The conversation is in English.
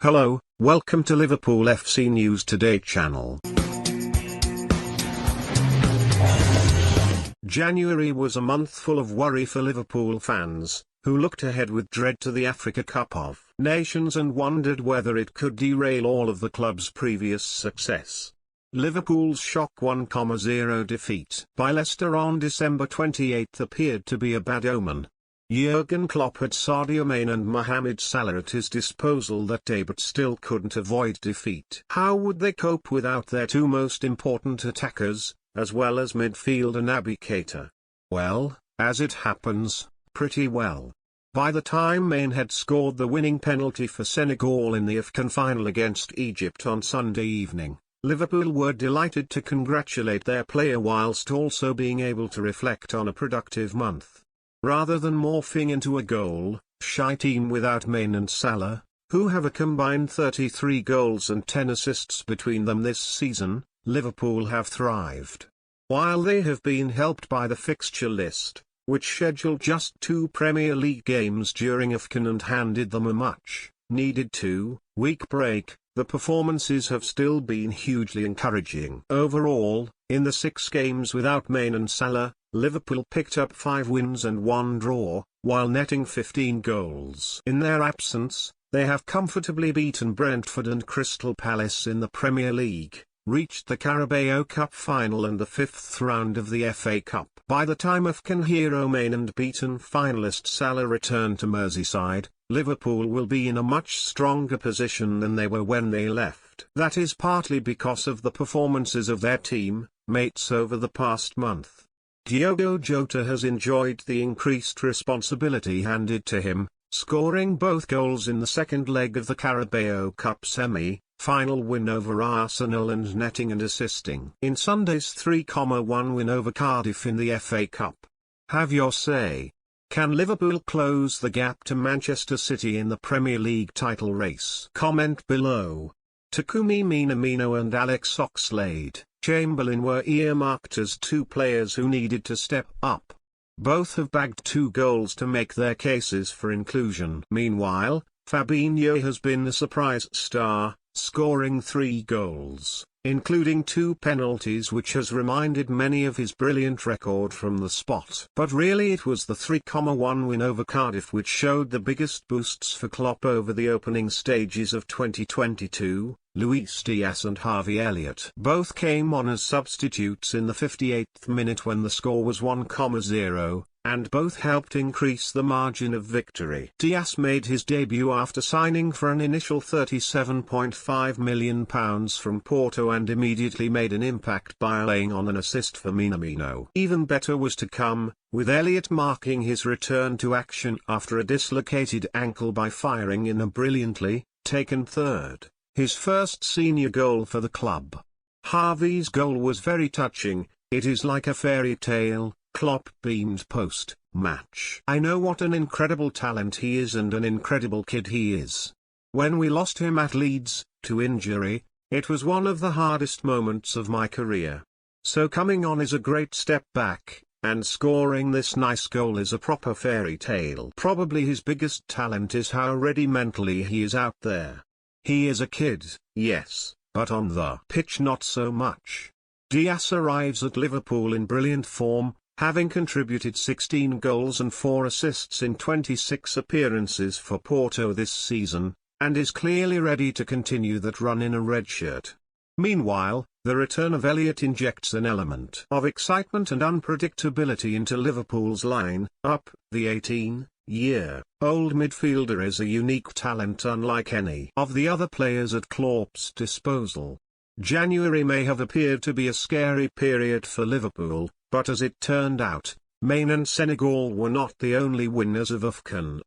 Hello, welcome to Liverpool FC News Today channel. January was a month full of worry for Liverpool fans, who looked ahead with dread to the Africa Cup of Nations and wondered whether it could derail all of the club's previous success. Liverpool's shock 1-0 defeat by Leicester on December 28 appeared to be a bad omen. Jurgen Klopp had Sadio Mane and Mohamed Salah at his disposal that day but still couldn't avoid defeat. How would they cope without their two most important attackers, as well as midfielder Naby Keita? Well, as it happens, pretty well. By the time Mane had scored the winning penalty for Senegal in the AFCON final against Egypt on Sunday evening, Liverpool were delighted to congratulate their player whilst also being able to reflect on a productive month. Rather than morphing into a goal-shy team without Mane and Salah, who have a combined 33 goals and 10 assists between them this season, Liverpool have thrived. While they have been helped by the fixture list, which scheduled just 2 Premier League games during AFCON and handed them a much-needed 2-week break, the performances have still been hugely encouraging. Overall, in the 6 games without Mane and Salah, Liverpool picked up 5 wins and 1 draw, while netting 15 goals. In their absence, they have comfortably beaten Brentford and Crystal Palace in the Premier League, reached the Carabao Cup final and the 5th round of the FA Cup. By the time AFCON hero Mane and beaten finalist Salah return to Merseyside, Liverpool will be in a much stronger position than they were when they left. That is partly because of the performances of their team mates over the past month. Diogo Jota has enjoyed the increased responsibility handed to him, scoring both goals in the second leg of the Carabao Cup semi-final win over Arsenal and netting and assisting in Sunday's 3-1 win over Cardiff in the FA Cup. Have your say. Can Liverpool close the gap to Manchester City in the Premier League title race? Comment below. Takumi Minamino and Alex Oxlade-Chamberlain were earmarked as 2 players who needed to step up. Both have bagged 2 goals to make their cases for inclusion. Meanwhile, Fabinho has been the surprise star, scoring 3 goals, including 2 penalties, which has reminded many of his brilliant record from the spot. But really it was the 3-1 win over Cardiff which showed the biggest boosts for Klopp over the opening stages of 2022. Luis Diaz and Harvey Elliott both came on as substitutes in the 58th minute when the score was 1-0, and both helped increase the margin of victory. Diaz made his debut after signing for an initial £37.5 million from Porto and immediately made an impact by laying on an assist for Minamino. Even better was to come, with Elliott marking his return to action after a dislocated ankle by firing in a brilliantly taken third, his first senior goal for the club. Harvey's goal was very touching. It is like a fairy tale, Klopp beamed post-match. I know what an incredible talent he is and an incredible kid he is. When we lost him at Leeds, to injury, it was one of the hardest moments of my career. So coming on is a great step back, and scoring this nice goal is a proper fairy tale. Probably his biggest talent is how ready mentally he is out there. He is a kid, yes, but on the pitch not so much. Diaz arrives at Liverpool in brilliant form, having contributed 16 goals and 4 assists in 26 appearances for Porto this season, and is clearly ready to continue that run in a red shirt. Meanwhile, the return of Elliott injects an element of excitement and unpredictability into Liverpool's line-up. The 18-year-old midfielder is a unique talent unlike any of the other players at Klopp's disposal. January may have appeared to be a scary period for Liverpool, but as it turned out, Mane and Senegal were not the only winners of AFCON.